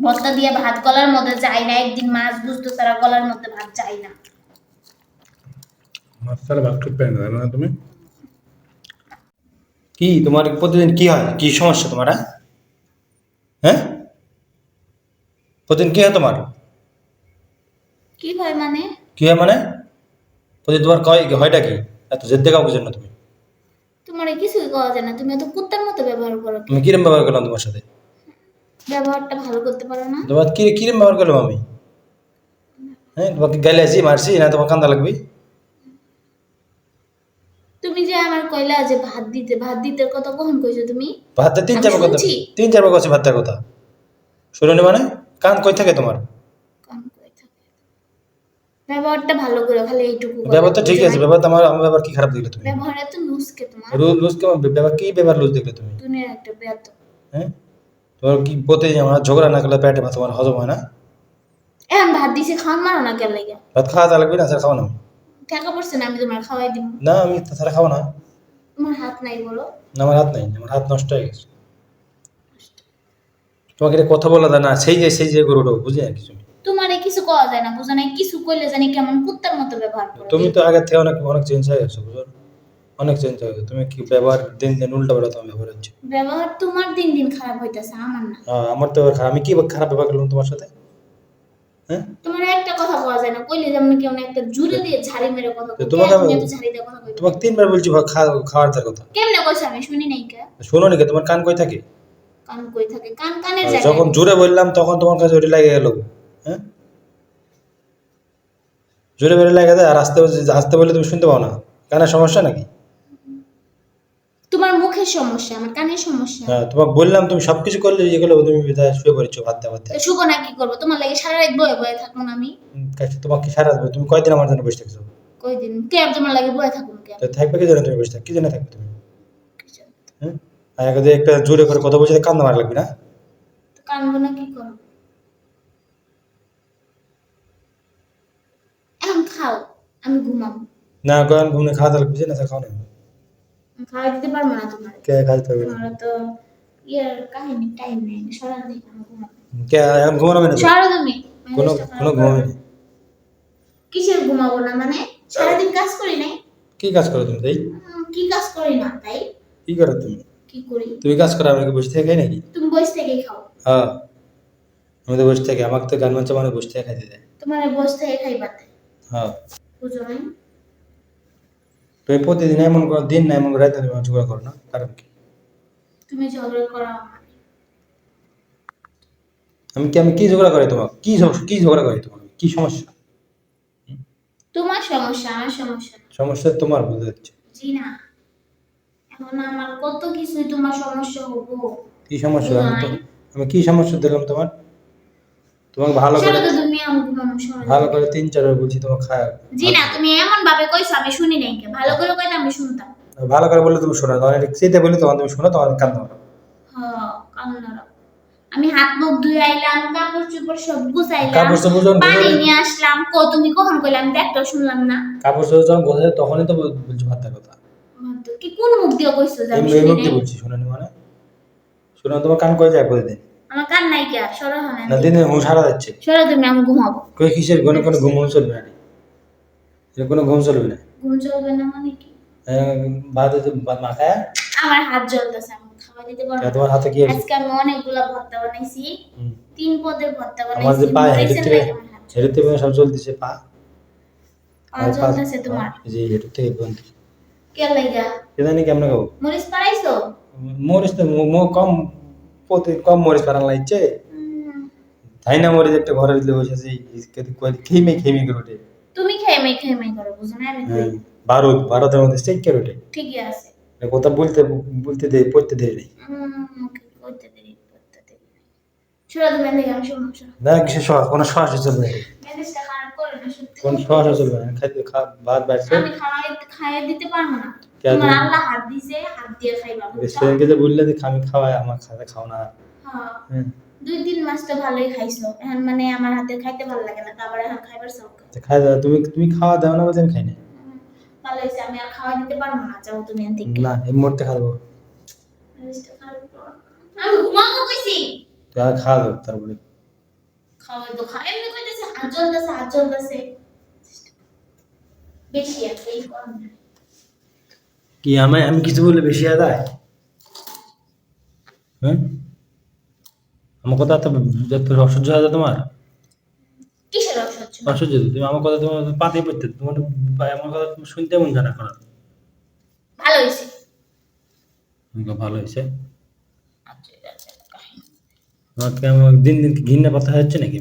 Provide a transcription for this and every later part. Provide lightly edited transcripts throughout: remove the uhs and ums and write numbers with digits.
ভর্তা দিয়ে ভাত গলার মধ্যে যায় না, একদিন মাছ বুঝতো তারা গলার মধ্যে ভাত যায় না। মাছ ছাড়া ভাত খেতে পারে না, জানো না তুমি? কি তোমার প্রতিদিন কি হয়, কি সমস্যা তোমার? হ্যাঁ, প্রতিদিন কি হয় তোমার? কি হয় মানে? কি হয় মানে? প্রতিদিন তোমার হয়টা কি? এত জেদ দেখাও কি জন্য তুমি? তোমার কিছুই কওয়া যায় না, তুমি এত কুত্তার মতো ব্যবহার করো আমি কেন? কিরম ব্যবহার করলাম তোমার সাথে? ব্যবহারটা ভালো করতে পারো না? তোমার কিরম ব্যবহার করলাম আমি? হ্যাঁ, তোমাকে গালে আছি, মারছি না, তোমার কান্দা লাগবে? তুমি যে আমার কইলা যে ভাত দিতে কথা কখন কইছো তুমি? ভাতটা তিন আমি চারবার কথা, শুনছি। 3-4বার কথা ভাতটার কথা শুনুনি মানে? কান কই থাকে তোমার? কাম কই থাকে। ব্যবহারটা ভালো করো, খালি এইটুকু কথা ব্যবহার তো ঠিক বুঝো আছে, নাই? ব্যবহার আমার আমার ব্যবহার কি খারাপ দেখলে তুমি? ব্যবহার এত নুসকে তোমার। লুজ কেমন ব্যবহার, কি ব্যবহার লুজ দেখলে তুমি? দুনিয়ার একটা বেয়াদব। হ্যাঁ, তোমার কি প্রতিদিন আমার ঝগড়া না করলে পেটে ভাত তোমার হজম হয় না? এখন ভাত দিছে খাওয়ান মারো না কেন লাগে? ভাত খাওয়া যা লাগবে না, স্যার খাওয়া না আমি। টাকা পড়ছে না, আমি তোমার খাওয়াই দিব। না, আমি তাছাড়া খাবো না। তোমার হাত নাই বলো? না, আমার হাত নাই, আমার হাত নষ্ট হয়ে গেছে। তোমাকে এটা কথা বলা যায় না, সেই যে গরুটা বুঝি না কিছু। তোমারে কিছু কওয়া যায় না, বুঝো নাই? কিছু কইলে জানি কেমন কুত্তার মতো ব্যবহার করো। তুমি তো আগের থেকে অনেক অনেক চেঞ্জ হয়ে গেছো, বুঝো? অনেক চেঞ্জ হয়ে গেছো তুমি, কি ব্যবহার দিন দিন উল্টা পাল্টা তোমার ব্যবহার হচ্ছে। ব্যবহার তোমার দিন দিন খারাপ হইতাছে, আমার না। আমার তো আমি কি খারাপ ব্যবহার করলাম তোমার সাথে? হ্যাঁ, তোমার একটা কথা কওয়া যায় না, কইলে যেমন কেমন একটা জুড়ে দিয়ে ঝাড়ি মেরে কথা কই। তোমাকে তুমি এত ঝাড়ি দিয়ে কথা কইবে? তোমাকে 3বার বলছি খাওয়ার তার কথা। কেমনে কইছ আমি শুনি নাই কে? শোনো নাকি, তোমার কান কই থাকে? কান কই থাকে? কান কানের জায়গায়। যখন জোরে বললাম তখন তোমার কাছে ওটা লেগে গেল। হ্যাঁ, জোরে বেড়ে লেগে যায়, আর আস্তে আস্তে বললে তুমি শুনতে পাও না? কানের সমস্যা নাকি? তোমার মুখের সমস্যা, আমার কানের সমস্যা। হ্যাঁ, তোমাকে বললাম তুমি সবকিছু করলে ইয়ে করলে তুমি বিদায় শুয়ে পড়েছো ভাত ভাত। তো শুভ না কি করবো? তোমার লাগে সারা রাত বয়ে বয়ে থাকুন আমি? তোমাকে কি সারা দেবে? তুমি কয়দিন আমার জন্য বসে থাকছো? কয়দিন কে তোমার লাগে বয়ে থাকুন কে? তো থাকবে কি জন্য তুমি বসে থাক, কি জন্য থাকবে তুমি? হ্যাঁ, আর যদি একটা জোরে করে কথা বলছে কান্না মার লাগবে না? তো কানবো না কি করবো? এখন খাও, আমি ঘুমাবো। না, কারণ ঘুমনে খাওয়া দাওয়া লাগবে না, খাও না। খাওয়া দিতে পারবো না তোমার। কে খাইতে পারবে না? তোমার তো ইয়ার কাহিনী টাইম নেই, সরা নেই, আমি ঘুমাবো। কে এখন ঘুমানো না? সরো তুমি। কোনো মেজাজটা কোনো খারাপ করো ঘুমাবে না। না। কিসের ঘুমাবো না মানে? সারাদিন কাজ করি নাই? কি কাজ করো তুমি তাই? কি কাজ করি না তাই? কি করো তুমি? কি করি? তুমি কাজ করো, আমি কি বসে থেকে খাই নাকি? তুমি বসে থেকেই খাও। হ্যাঁ, আমি তো বসে থেকে, আমাকে তো গান বাচ্চা মানে বসে থেকে খাইতে দেয়। তোমার বসে থেকে খাইবাতে, হ্যাঁ, বুঝো নাই? তুমি প্রতিদিন এমন করো, দিন না এমন করে রাতে তুমি ঝগড়া করো না, কারণ কি? তুমি ঝগড়া করো আমার। আমি কি ঝগড়া করি তোমার? কি ঝগড়া করি তোমার? কি সমস্যা? তোমার সমস্যা, আমার সমস্যা না। সমস্যা তোমার, বুঝতে যাচ্ছে। জি না। এখন আমার কত কিছুই তোমার সমস্যা হবো। কি সমস্যা? বুঝো নাই? আমি কি সমস্যা দিলাম তোমার? তোমাকে ভালো করে সরো তো তুমি, আমি ঘুমাবো, সরো ভালো তুমি। করে 3-4 বার বলছি তোমার জি না, তুমি এমন ভাবে কইছো আমি শুনি নাই কে? ভালো করে কইলে আমি শুনতাম। ভালো করে বললে তুমি শোনো, তখন এটা চেতে বললে তখন তুমি শোনো, তখন কান্না করো। হ্যাঁ, কান্নার। আমি হাত মুখ ধুয়ে আইলাম, কাপড় চোপড় সব গুছাইলাম, কাপড় চোপড় যখন পানি গোছালে, নিয়ে আসলাম। তুমি কখন কইলে? আমি তো একটাও শুনলাম না। কাপড় চোপড় যখন গোছালে তখনই তো বলছি ভাতটার কথা। তো কি কোন মুখ দিয়ে কইছো যে আমি এই শুনি মুখ দিয়ে নাই? বলছি, শোনানি মানে? শোনো, তোমার কান করে যায় প্রতিদিন? আমার কান নাই কে? সরো হন না, আমি। দিনে ঘুম সারা যাচ্ছে। সরো তুমি, আমি ঘুমাবো। কই কিসের কোনো ঘুম চলবে না? এর কোনো ঘুম চলবে না। ঘুম চলবে না মানে কি? ভাত মাখায় আমার হাত জ্বলতেছে, আমি খাওয়া দিতে পারবো না। তোমার হাতে কি আছে? আজকে আমি অনেকগুলা ভর্তা বানাইছি, 3 পদের ভর্তা আমার বানাইছি। যে পা মরিচের লাগে আমার হাত হেঁটে থেকে সব চলতেছে পা। পা জ্বলতেছে তোমার। জি, হেঁটে থেকে বন্ধ। কে লাগা? কে জানি কেমন খাবো? মরিচ পাড়াইছো? মরিচ তো কম, কম মরিচ পারান লাগছে। তাই না, মরিচ একটা ঘরের ভিতরে বসে আছি, খেমে খেমে করে ওঠে। তুমি খাই মাই করো, বুঝো না? আমি কই ভারতের মধ্যে স্টেক করে ওঠে। ঠিকই আছে। কথা বলতে দে, পড়তে দেয় নাই। ওকে, করতে দেরি, করতে দেরি। সরো তুমি, দেখে আমি শুনবো, সরো। না, কিসের সহজ, কোনো সহজে চলবে না। মেজাজটা খারাপ করে না সত্যি। কোন সহজে চলবে না, খাইতে ভাত বাড়ছে। আমি খাইয়ে দিতে পারবো না। কে তোমার দিবে? আল্লাহ হাত দিছে, হাত দিয়ে খাইবা, বুঝছো? রেস্টুরেন্টে যে বললে যে আমি খাওয়াই, আমার খাতে খাও না। হ্যাঁ, হ্যাঁ, 2-3 মাস তো ভালোই খাইছো, এখন মানে আমার হাতে খাইতে ভালো লাগে না, তারপরে এখন খাইবার শখ। তো খাই দাও, তুমি খাওয়া দাও না বলতে আমি খাই না। ভালো হয়েছে, আমি আর খাওয়া দিতে পারবো না, যাও তুমি এখান থেকে। না, এই মুহূর্তে খাবো। মেজাজটা খারাপ করো না। আমি ঘুমাবো কইছি। তুই আর খাওয়া দাও তারপরে। খাওয়াই তো খাওয়াই এমনি কইতেছে হাত জ্বলতেছে বেশি আছে এই কম না। কি আমি কিছু বললে বেশি আদায়? হ্যাঁ, আমার কথা তো যত অসহ্য হয় না তোমার। কিসের অসহ্য? অসহ্য তো, তুমি আমার কথা তোমার পাতে পড়তে তোমার আমার কথা তুমি শুনতে মন জানা করার। ভালো হইছে। ভালো হয়েছে। আচ্ছা, এটা আছে কাহিনী। তোমার কি আমার দিন দিন কি ঘৃণা কথা হচ্ছে নাকি?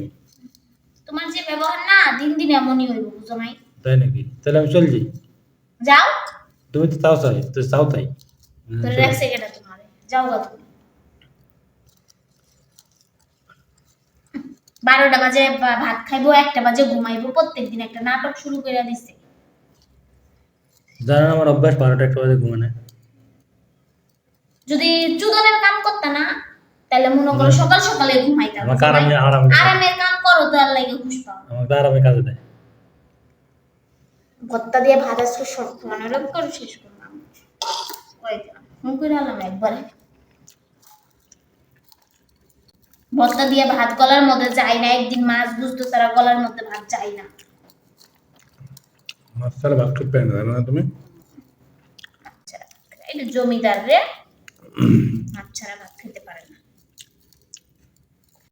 তোমার যে ব্যবহার না দিন দিন এমনই হইব বুঝো নাই? তাই নাকি? তাহলে আমি চলে যাই। যাও, তুমি তো তাও চাই, তো চাও তাই। ধরে চলে রাখছে যাই। কেটা তোমারে। যাও গা তুমি। 12টা বাজে ভাত খাইবো, 1টা বাজে ঘুমাইবো, প্রত্যেকদিন একটা নাটক শুরু করে দিছে। জানেন আমার অভ্যাস 12টা 1টা বাজে ঘুমানো। যদি চুদনের কাম করতে না তাহলে মনে করো সকাল সকালে ঘুমাইতা। আমাকে আরামে আরামের কাম করো তো আর লাগে খুশ পাও। আমাকে আরামে কাজে দেয়। ভত্তা দিয়ে ভাত আজকে সব খাওয়ানো এরকম করে শেষ করলাম। হুম করে আলাম একবারে। ভত্তা দিয়ে ভাত গলার মধ্যে যায় না, একদিন মাছ বুঝতো তারা গলার মধ্যে ভাত যায় না। মাছ ছাড়া ভাত খেতে পারে না জানো না তুমি? আচ্ছা, এটা জমিদার রে মাছ ছাড়া ভাত খেতে পারে না।